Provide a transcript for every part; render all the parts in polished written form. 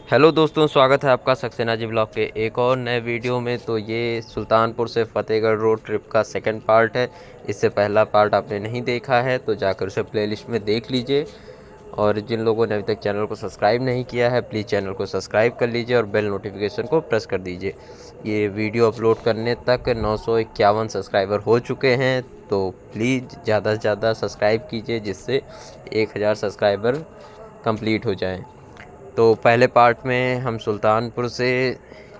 Hello दोस्तों, स्वागत है आपका सक्सेना जी ब्लॉग के एक और नए वीडियो में। तो ये सुल्तानपुर से फ़तेहगढ़ रोड ट्रिप का सेकंड पार्ट है। इससे पहला पार्ट आपने नहीं देखा है तो जाकर उसे प्लेलिस्ट में देख लीजिए। और जिन लोगों ने अभी तक चैनल को सब्सक्राइब नहीं किया है, प्लीज़ चैनल को सब्सक्राइब कर लीजिए और बेल नोटिफिकेशन को प्रेस कर दीजिए। ये वीडियो अपलोड करने तक 951 सब्सक्राइबर हो चुके हैं, तो प्लीज़ ज़्यादा से ज़्यादा सब्सक्राइब कीजिए जिससे 1000 सब्सक्राइबर कंप्लीट हो जाएँ। तो पहले पार्ट में हम सुल्तानपुर से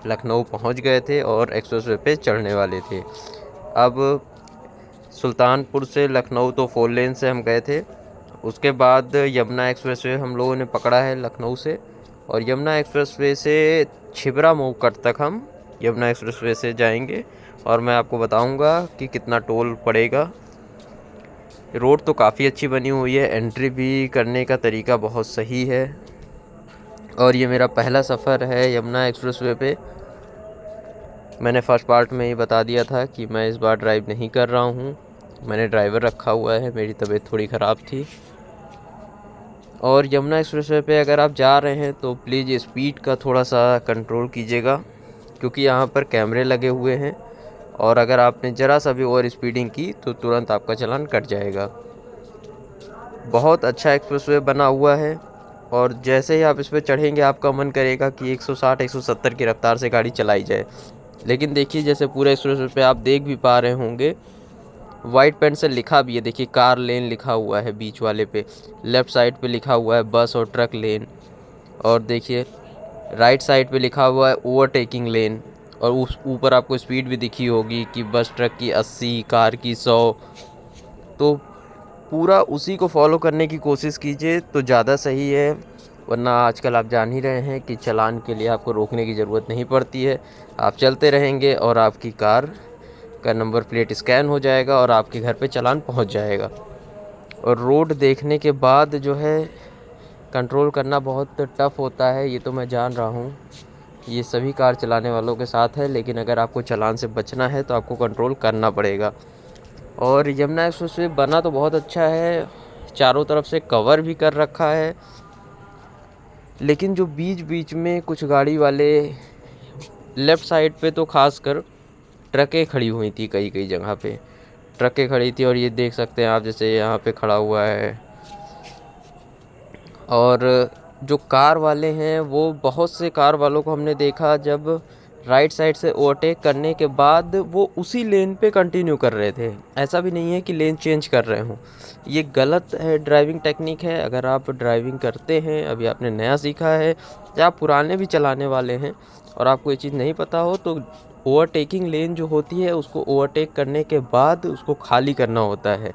लखनऊ पहुंच गए थे और एक्सप्रेसवे पे चढ़ने वाले थे। अब सुल्तानपुर से लखनऊ तो 4 लेन से हम गए थे। उसके बाद यमुना एक्सप्रेसवे हम लोगों ने पकड़ा है लखनऊ से, और यमुना एक्सप्रेसवे से छिबरा मोकट तक हम यमुना एक्सप्रेसवे से जाएंगे और मैं आपको बताऊंगा कि कितना टोल पड़ेगा। रोड तो काफ़ी अच्छी बनी हुई है, एंट्री भी करने का तरीका बहुत सही है। और ये मेरा पहला सफ़र है यमुना एक्सप्रेसवे पे। मैंने फर्स्ट पार्ट में ही बता दिया था कि मैं इस बार ड्राइव नहीं कर रहा हूँ, मैंने ड्राइवर रखा हुआ है, मेरी तबीयत थोड़ी ख़राब थी। और यमुना एक्सप्रेसवे पे अगर आप जा रहे हैं तो प्लीज़ स्पीड का थोड़ा सा कंट्रोल कीजिएगा, क्योंकि यहाँ पर कैमरे लगे हुए हैं और अगर आपने ज़रा सा भी ओवर स्पीडिंग की तो तुरंत आपका चालान कट जाएगा। बहुत अच्छा एक्सप्रेसवे बना हुआ है और जैसे ही आप इस पर चढ़ेंगे आपका मन करेगा कि 160-170 की रफ्तार से गाड़ी चलाई जाए। लेकिन देखिए, जैसे पूरे एक्सप्रेसवे पे आप देख भी पा रहे होंगे, वाइट पेन से लिखा भी है, देखिए कार लेन लिखा हुआ है बीच वाले पे, लेफ़्ट साइड पे लिखा हुआ है बस और ट्रक लेन, और देखिए राइट साइड पे लिखा हुआ है ओवरटेकिंग लेन। और उस ऊपर आपको स्पीड भी दिखी होगी कि बस ट्रक की 80, कार की 100। तो पूरा उसी को फॉलो करने की कोशिश कीजिए तो ज़्यादा सही है, वरना आजकल आप जान ही रहे हैं कि चालान के लिए आपको रोकने की ज़रूरत नहीं पड़ती है। आप चलते रहेंगे और आपकी कार का नंबर प्लेट स्कैन हो जाएगा और आपके घर पे चालान पहुंच जाएगा। और रोड देखने के बाद जो है कंट्रोल करना बहुत टफ़ होता है, ये तो मैं जान रहा हूँ, ये सभी कार चलाने वालों के साथ है। लेकिन अगर आपको चालान से बचना है तो आपको कंट्रोल करना पड़ेगा। और यमुना एक्सप्रेसवे बना तो बहुत अच्छा है, चारों तरफ से कवर भी कर रखा है, लेकिन जो बीच बीच में कुछ गाड़ी वाले, लेफ़्ट साइड पे तो खासकर ट्रकें खड़ी हुई थी, कई कई जगह पे ट्रकें खड़ी थी। और ये देख सकते हैं आप, जैसे यहाँ पे खड़ा हुआ है। और जो कार वाले हैं, वो बहुत से कार वालों को हमने देखा जब राइट साइड से ओवरटेक करने के बाद वो उसी लेन पे कंटिन्यू कर रहे थे। ऐसा भी नहीं है कि लेन चेंज कर रहे हों, ये गलत है, ड्राइविंग टेक्निक है। अगर आप ड्राइविंग करते हैं, अभी आपने नया सीखा है या आप पुराने भी चलाने वाले हैं और आपको ये चीज़ नहीं पता हो, तो ओवरटेकिंग लेन जो होती है उसको ओवरटेक करने के बाद उसको खाली करना होता है।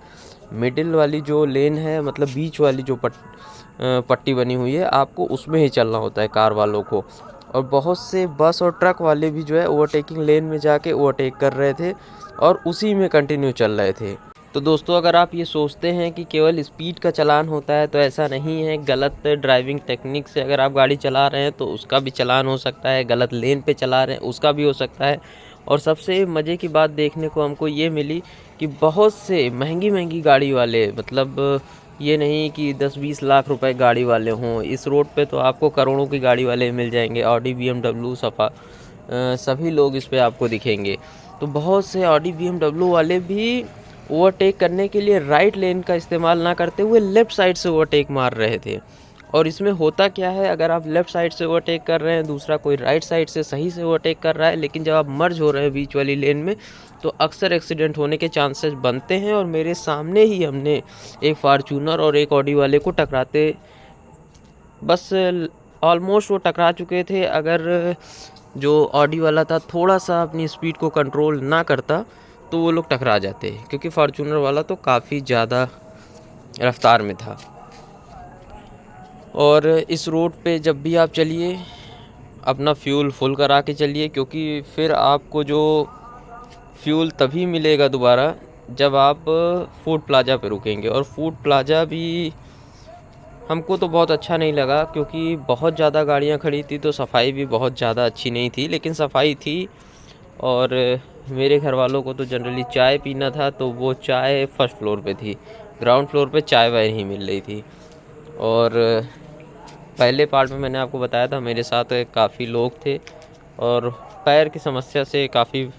मिडिल वाली जो लेन है, मतलब बीच वाली जो पट्टी बनी हुई है, आपको उसमें ही चलना होता है कार वालों को। और बहुत से बस और ट्रक वाले भी जो है ओवरटेकिंग लेन में जाके ओवरटेक कर रहे थे और उसी में कंटिन्यू चल रहे थे। तो दोस्तों, अगर आप ये सोचते हैं कि केवल स्पीड का चालान होता है तो ऐसा नहीं है। गलत ड्राइविंग टेक्निक से अगर आप गाड़ी चला रहे हैं तो उसका भी चालान हो सकता है, गलत लेन पे चला रहे हैं उसका भी हो सकता है। और सबसे मज़े की बात देखने को हमको ये मिली कि बहुत से महंगी महंगी गाड़ी वाले, मतलब ये नहीं कि 10-20 लाख रुपए गाड़ी वाले हों, इस रोड पे तो आपको करोड़ों की गाड़ी वाले मिल जाएंगे। ऑडी, BMW, सभी लोग इस पे आपको दिखेंगे। तो बहुत से ऑडी, BMW वाले भी ओवरटेक करने के लिए राइट लेन का इस्तेमाल ना करते हुए लेफ़्ट साइड से ओवरटेक मार रहे थे। और इसमें होता क्या है, अगर आप लेफ़्ट साइड से ओवरटेक कर रहे हैं, दूसरा कोई राइट साइड से सही से ओवरटेक कर रहा है, लेकिन जब आप मर्ज हो रहे हैं बीच वाली लेन में, तो अक्सर एक्सीडेंट होने के चांसेस बनते हैं। और मेरे सामने ही हमने एक फार्चूनर और एक ऑडी वाले को टकराते, बस ऑलमोस्ट वो टकरा चुके थे। अगर जो ऑडी वाला था थोड़ा सा अपनी स्पीड को कंट्रोल ना करता तो वो लोग टकरा जाते, क्योंकि फार्चूनर वाला तो काफ़ी ज़्यादा रफ्तार में था। और इस रोड पे जब भी आप चलिए, अपना फ्यूल फुल करा के चलिए, क्योंकि फिर आपको जो फ्यूल तभी मिलेगा दोबारा जब आप फूड प्लाज़ा पे रुकेंगे। और फूड प्लाज़ा भी हमको तो बहुत अच्छा नहीं लगा, क्योंकि बहुत ज़्यादा गाड़ियाँ खड़ी थी तो सफाई भी बहुत ज़्यादा अच्छी नहीं थी, लेकिन सफाई थी। और मेरे घर वालों को तो जनरली चाय पीना था, तो वो चाय फर्स्ट फ्लोर पे थी, ग्राउंड फ्लोर पे चाय वाय नहीं मिल रही थी। और पहले पार्ट में मैंने आपको बताया था मेरे साथ काफ़ी लोग थे और पैर की समस्या से काफ़ी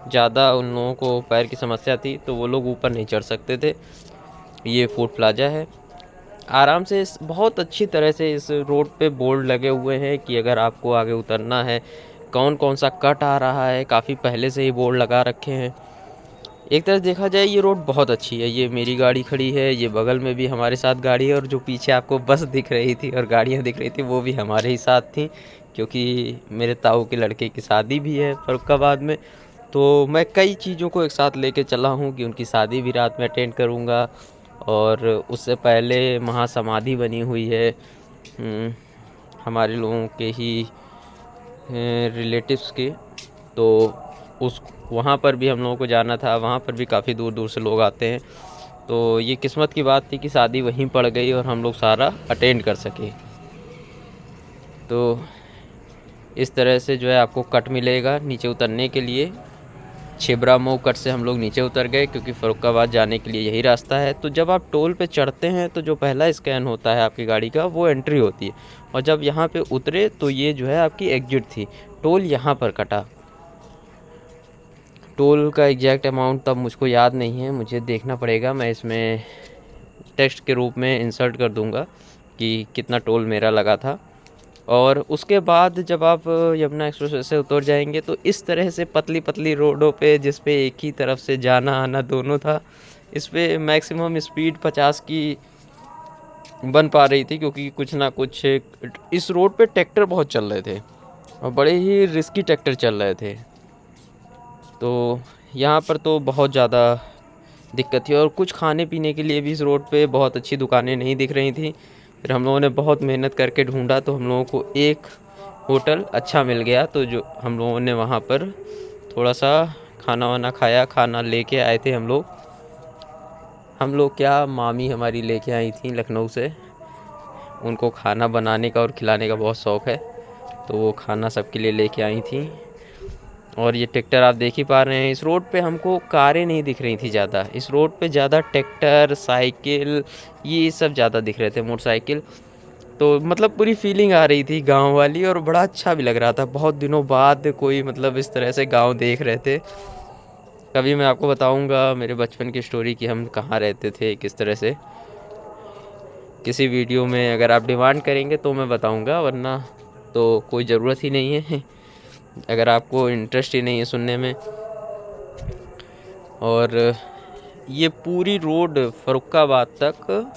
ज़्यादा उन लोगों को पैर की समस्या थी, तो वो लोग ऊपर नहीं चढ़ सकते थे। ये फूड प्लाज़ा है। आराम से बहुत अच्छी तरह से इस रोड पे बोर्ड लगे हुए हैं कि अगर आपको आगे उतरना है, कौन कौन सा कट आ रहा है, काफ़ी पहले से ही बोर्ड लगा रखे हैं। एक तरह से देखा जाए ये रोड बहुत अच्छी है। ये मेरी गाड़ी खड़ी है, ये बगल में भी हमारे साथ गाड़ी है और जो पीछे आपको बस दिख रही थी और गाड़ियाँ दिख रही थी वो भी हमारे ही साथ थी, क्योंकि मेरे ताऊ के लड़के की शादी भी है फर्रुखाबाद में। तो मैं कई चीज़ों को एक साथ लेके चला हूँ कि उनकी शादी भी रात में अटेंड करूँगा और उससे पहले महासमाधि बनी हुई है हमारे लोगों के ही रिलेटिव्स के, तो उस वहाँ पर भी हम लोगों को जाना था। वहाँ पर भी काफ़ी दूर दूर से लोग आते हैं, तो ये किस्मत की बात थी कि शादी वहीं पड़ गई और हम लोग सारा अटेंड कर सके। तो इस तरह से जो है आपको कट मिलेगा नीचे उतरने के लिए। छिबरा मऊ कट से हम लोग नीचे उतर गए क्योंकि फर्रुखाबाद जाने के लिए यही रास्ता है। तो जब आप टोल पे चढ़ते हैं तो जो पहला स्कैन होता है आपकी गाड़ी का वो एंट्री होती है, और जब यहाँ पे उतरे तो ये जो है आपकी एग्जिट थी। टोल यहाँ पर कटा। टोल का एग्जैक्ट अमाउंट तब मुझको याद नहीं है, मुझे देखना पड़ेगा। मैं इसमें टेक्स्ट के रूप में इंसर्ट कर दूँगा कि कितना टोल मेरा लगा था। और उसके बाद जब आप यमुना एक्सप्रेसवे से उतर जाएंगे तो इस तरह से पतली पतली रोडों पे, जिस पे एक ही तरफ से जाना आना दोनों था, इस पे मैक्सिमम स्पीड 50 की बन पा रही थी, क्योंकि कुछ ना कुछ इस रोड पे ट्रैक्टर बहुत चल रहे थे और बड़े ही रिस्की ट्रैक्टर चल रहे थे। तो यहाँ पर तो बहुत ज़्यादा दिक्कत थी और कुछ खाने पीने के लिए भी इस रोड पे बहुत अच्छी दुकानें नहीं दिख रही थी। फिर हम लोगों ने बहुत मेहनत करके ढूंढा तो हम लोगों को एक होटल अच्छा मिल गया, तो जो हम लोगों ने वहाँ पर थोड़ा सा खाना वाना खाया। खाना लेके आए थे हम लोग क्या, मामी हमारी लेके आई थी लखनऊ से। उनको खाना बनाने का और खिलाने का बहुत शौक़ है, तो वो खाना सबके लिए लेके आई थी। और ये ट्रैक्टर आप देख ही पा रहे हैं। इस रोड पे हमको कारें नहीं दिख रही थी ज़्यादा, इस रोड पे ज़्यादा ट्रैक्टर, साइकिल, ये सब ज़्यादा दिख रहे थे, मोटरसाइकिल। तो मतलब पूरी फीलिंग आ रही थी गांव वाली और बड़ा अच्छा भी लग रहा था। बहुत दिनों बाद कोई मतलब इस तरह से गांव देख रहे थे। कभी मैं आपको बताऊंगा मेरे बचपन की स्टोरी कि हम कहाँ रहते थे, किस तरह से। किसी वीडियो में अगर आप डिमांड करेंगे तो मैं बताऊंगा, वरना तो कोई ज़रूरत ही नहीं है अगर आपको इंटरेस्ट ही नहीं है सुनने में। और ये पूरी रोड फर्रुखाबाद तक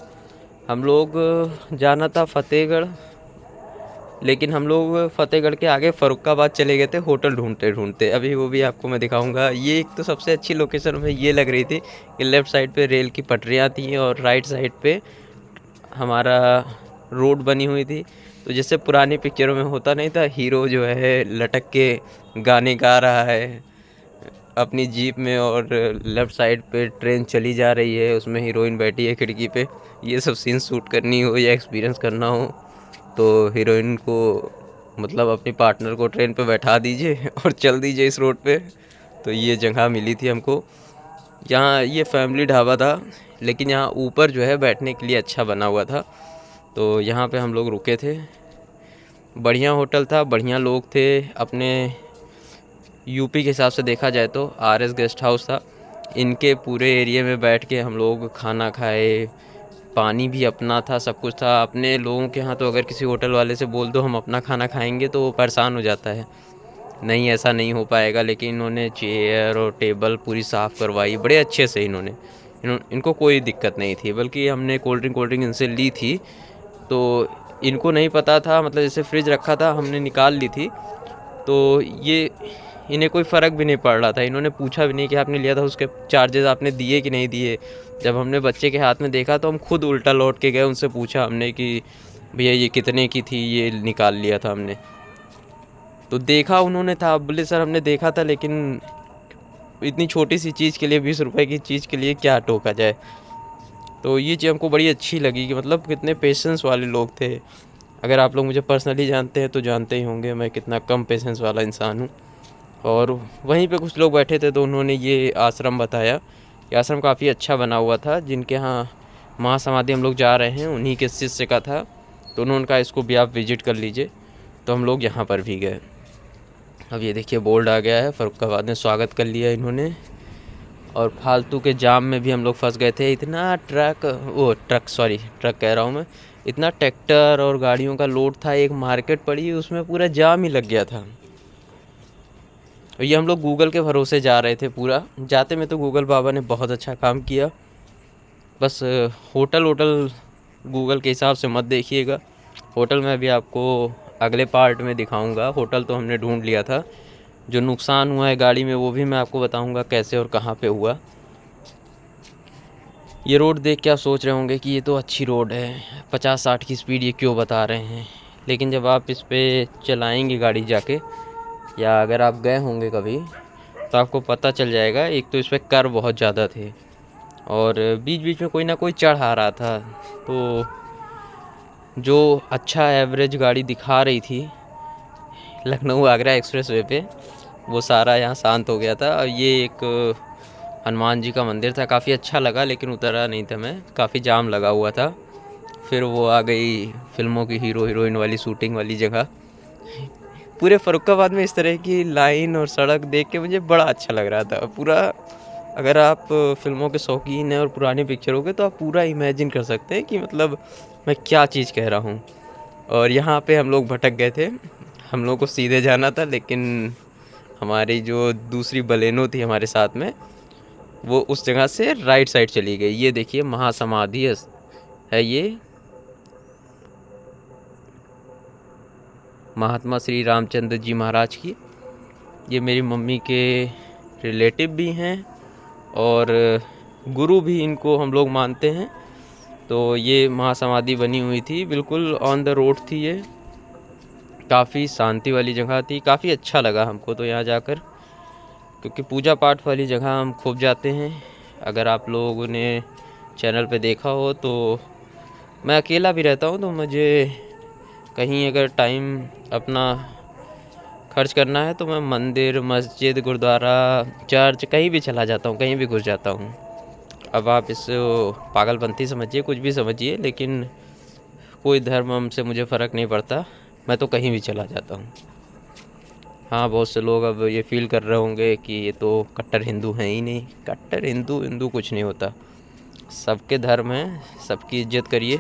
हम लोग जाना था फतेहगढ़, लेकिन हम लोग फतेहगढ़ के आगे फर्रुखाबाद चले गए थे होटल ढूंढते ढूंढते। अभी वो भी आपको मैं दिखाऊंगा। ये एक तो सबसे अच्छी लोकेशन में ये लग रही थी कि लेफ़्ट साइड पे रेल की पटरियाँ थी और राइट साइड पे हमारा रोड बनी हुई थी। तो जैसे पुरानी पिक्चरों में होता नहीं था, हीरो जो है लटक के गाने गा रहा है अपनी जीप में और लेफ़्ट साइड पे ट्रेन चली जा रही है, उसमें हीरोइन बैठी है खिड़की पे। ये सब सीन शूट करनी हो या एक्सपीरियंस करना हो तो हीरोइन को मतलब अपनी पार्टनर को ट्रेन पे बैठा दीजिए और चल दीजिए इस रोड पे। तो ये जगह मिली थी हमको। यहाँ ये फैमिली ढाबा था, लेकिन यहाँ ऊपर जो है बैठने के लिए अच्छा बना हुआ था, तो यहाँ पे हम लोग रुके थे। बढ़िया होटल था, बढ़िया लोग थे। अपने यूपी के हिसाब से देखा जाए तो RS गेस्ट हाउस था। इनके पूरे एरिया में बैठ के हम लोग खाना खाए, पानी भी अपना था, सब कुछ था। अपने लोगों के यहाँ तो अगर किसी होटल वाले से बोल दो हम अपना खाना खाएंगे तो वो परेशान हो जाता है, नहीं ऐसा नहीं हो पाएगा। लेकिन इन्होंने चेयर और टेबल पूरी साफ़ करवाई बड़े अच्छे से। इनको कोई दिक्कत नहीं थी, बल्कि हमने कोल्ड ड्रिंक इनसे ली थी तो इनको नहीं पता था, मतलब जैसे फ्रिज रखा था हमने निकाल ली थी, तो ये इन्हें कोई फ़र्क भी नहीं पड़ रहा था। इन्होंने पूछा भी नहीं कि आपने लिया था उसके चार्जेस आपने दिए कि नहीं दिए। जब हमने बच्चे के हाथ में देखा तो हम खुद उल्टा लौट के गए, उनसे पूछा हमने कि भैया ये कितने की थी, ये निकाल लिया था हमने। तो देखा उन्होंने था, बोले सर हमने देखा था, लेकिन इतनी छोटी सी चीज़ के लिए 20 रुपए की चीज़ के लिए क्या टोका जाए। तो ये चीज़ हमको बड़ी अच्छी लगी कि मतलब कितने पेशेंस वाले लोग थे। अगर आप लोग मुझे पर्सनली जानते हैं तो जानते ही होंगे मैं कितना कम पेशेंस वाला इंसान हूँ। और वहीं पे कुछ लोग बैठे थे तो उन्होंने ये आश्रम बताया। ये आश्रम काफ़ी अच्छा बना हुआ था, जिनके यहाँ महासमाधि हम लोग जा रहे हैं उन्हीं के शिष्य का था। तो उन्होंने कहा इसको भी आप विज़िट कर लीजिए, तो हम लोग यहाँ पर भी गए। अब ये देखिए बोर्ड आ गया है, फ़र्रुखाबाद में स्वागत कर लिया इन्होंने। और फालतू के जाम में भी हम लोग फंस गए थे। इतना ट्रक कह रहा हूँ मैं, इतना ट्रैक्टर और गाड़ियों का लोड था। एक मार्केट पड़ी, उसमें पूरा जाम ही लग गया था। और ये हम लोग गूगल के भरोसे जा रहे थे पूरा। जाते में तो गूगल बाबा ने बहुत अच्छा काम किया। बस होटल गूगल के हिसाब से मत देखिएगा। होटल मैं भी आपको अगले पार्ट में दिखाऊंगा। होटल तो हमने ढूंढ लिया था। जो नुकसान हुआ है गाड़ी में वो भी मैं आपको बताऊंगा कैसे और कहाँ पे हुआ। ये रोड देख के आप सोच रहे होंगे कि ये तो अच्छी रोड है, 50-60 की स्पीड ये क्यों बता रहे हैं। लेकिन जब आप इस पर चलाएंगे गाड़ी जाके, या अगर आप गए होंगे कभी, तो आपको पता चल जाएगा। एक तो इस पर कर बहुत ज़्यादा थे और बीच बीच में कोई ना कोई चढ़ आ रहा था। तो जो अच्छा एवरेज गाड़ी दिखा रही थी लखनऊ आगरा एक्सप्रेस वे पे, वो सारा यहाँ शांत हो गया था। और ये एक हनुमान जी का मंदिर था, काफ़ी अच्छा लगा, लेकिन उतरा नहीं था मैं, काफ़ी जाम लगा हुआ था। फिर वो आ गई फिल्मों की हीरो हीरोइन वाली शूटिंग वाली जगह। पूरे फ़र्रुखाबाद में इस तरह की लाइन और सड़क देख के मुझे बड़ा अच्छा लग रहा था पूरा। अगर आप फिल्मों के शौकीन हैं और पुरानी पिक्चरों के, तो आप पूरा इमेजिन कर सकते हैं कि मतलब मैं क्या चीज़ कह रहा हूँ। और यहाँ पे हम लोग भटक गए थे। हम लोग को सीधे जाना था, लेकिन हमारी जो दूसरी बलेनो थी हमारे साथ में, वो उस जगह से राइट साइड चली गई। ये देखिए महासमाधि है ये, महात्मा श्री रामचंद्र जी महाराज की। ये मेरी मम्मी के रिलेटिव भी हैं और गुरु भी इनको हम लोग मानते हैं। तो ये महासमाधि बनी हुई थी, बिल्कुल ऑन द रोड थी ये। काफ़ी शांति वाली जगह थी, काफ़ी अच्छा लगा हमको तो यहाँ जाकर, क्योंकि पूजा पाठ वाली जगह हम खूब जाते हैं। अगर आप लोगों ने चैनल पे देखा हो तो मैं अकेला भी रहता हूँ, तो मुझे कहीं अगर टाइम अपना खर्च करना है तो मैं मंदिर, मस्जिद, गुरुद्वारा, चर्च कहीं भी चला जाता हूँ, कहीं भी घुस जाता हूँ। अब आप इस पागलपंथी समझिए, कुछ भी समझिए, लेकिन कोई धर्म हमसे मुझे फ़र्क नहीं पड़ता, मैं तो कहीं भी चला जाता हूँ। हाँ, बहुत से लोग अब ये फील कर रहे होंगे कि ये तो कट्टर हिंदू हैं ही नहीं। कट्टर हिंदू कुछ नहीं होता, सबके धर्म हैं, सबकी इज्जत करिए।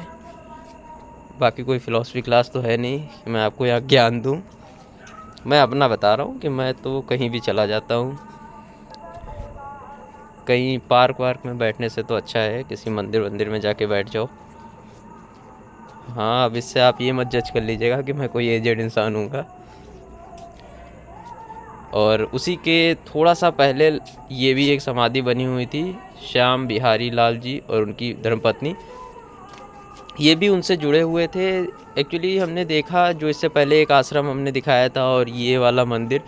बाकी कोई फ़िलासफ़ी क्लास तो है नहीं कि मैं आपको यहाँ ज्ञान दूँ। मैं अपना बता रहा हूँ कि मैं तो कहीं भी चला जाता हूँ। कहीं पार्क वार्क में बैठने से तो अच्छा है किसी मंदिर में जाके बैठ जाओ। हाँ, अब इससे आप ये मत जज कर लीजिएगा कि मैं कोई एजेड इंसान हूँगा। और उसी के थोड़ा सा पहले ये भी एक समाधि बनी हुई थी, श्याम बिहारी लाल जी और उनकी धर्मपत्नी। ये भी उनसे जुड़े हुए थे। एक्चुअली हमने देखा, जो इससे पहले एक आश्रम हमने दिखाया था और ये वाला मंदिर,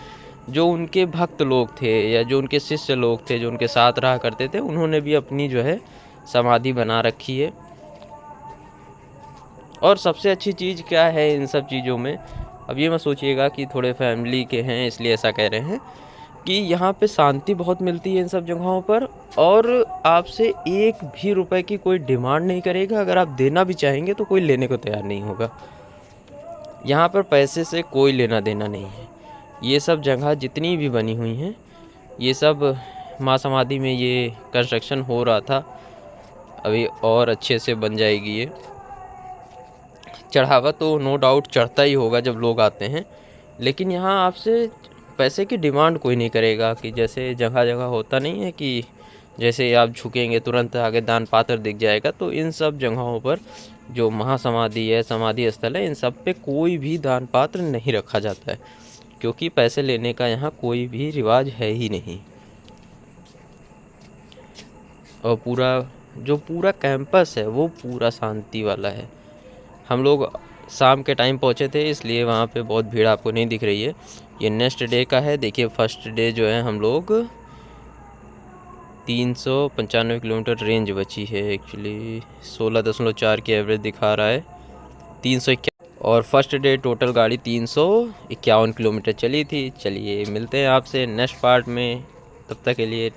जो उनके भक्त लोग थे या जो उनके शिष्य लोग थे जो उनके साथ रहा करते थे, उन्होंने भी अपनी जो है समाधि बना रखी है। और सबसे अच्छी चीज़ क्या है इन सब चीज़ों में, अब ये मत सोचिएगा कि थोड़े फैमिली के हैं इसलिए ऐसा कह रहे हैं, कि यहाँ पे शांति बहुत मिलती है इन सब जगहों पर। और आपसे एक भी रुपए की कोई डिमांड नहीं करेगा। अगर आप देना भी चाहेंगे तो कोई लेने को तैयार नहीं होगा। यहाँ पर पैसे से कोई लेना देना नहीं है। ये सब जगह जितनी भी बनी हुई हैं, ये सब माँ समाधि में ये कंस्ट्रक्शन हो रहा था, अभी और अच्छे से बन जाएगी ये। चढ़ावा तो नो डाउट चढ़ता ही होगा जब लोग आते हैं, लेकिन यहाँ आपसे पैसे की डिमांड कोई नहीं करेगा। कि जैसे जगह जगह होता नहीं है कि जैसे आप झुकेंगे तुरंत आगे दान पात्र दिख जाएगा। तो इन सब जगहों पर जो महासमाधि है, समाधि स्थल है, इन सब पे कोई भी दान पात्र नहीं रखा जाता है, क्योंकि पैसे लेने का यहाँ कोई भी रिवाज है ही नहीं। और पूरा कैंपस है वो पूरा शांति वाला है। हम लोग शाम के टाइम पहुँचे थे, इसलिए वहाँ पे बहुत भीड़ आपको नहीं दिख रही है। ये नेक्स्ट डे का है। देखिए फर्स्ट डे जो है हम लोग 395 किलोमीटर रेंज बची है। एक्चुअली 16.4 की एवरेज दिखा रहा है, 351। और फर्स्ट डे टोटल गाड़ी 351 किलोमीटर चली थी। चलिए मिलते हैं आपसे नेक्स्ट पार्ट में, तब तक के लिए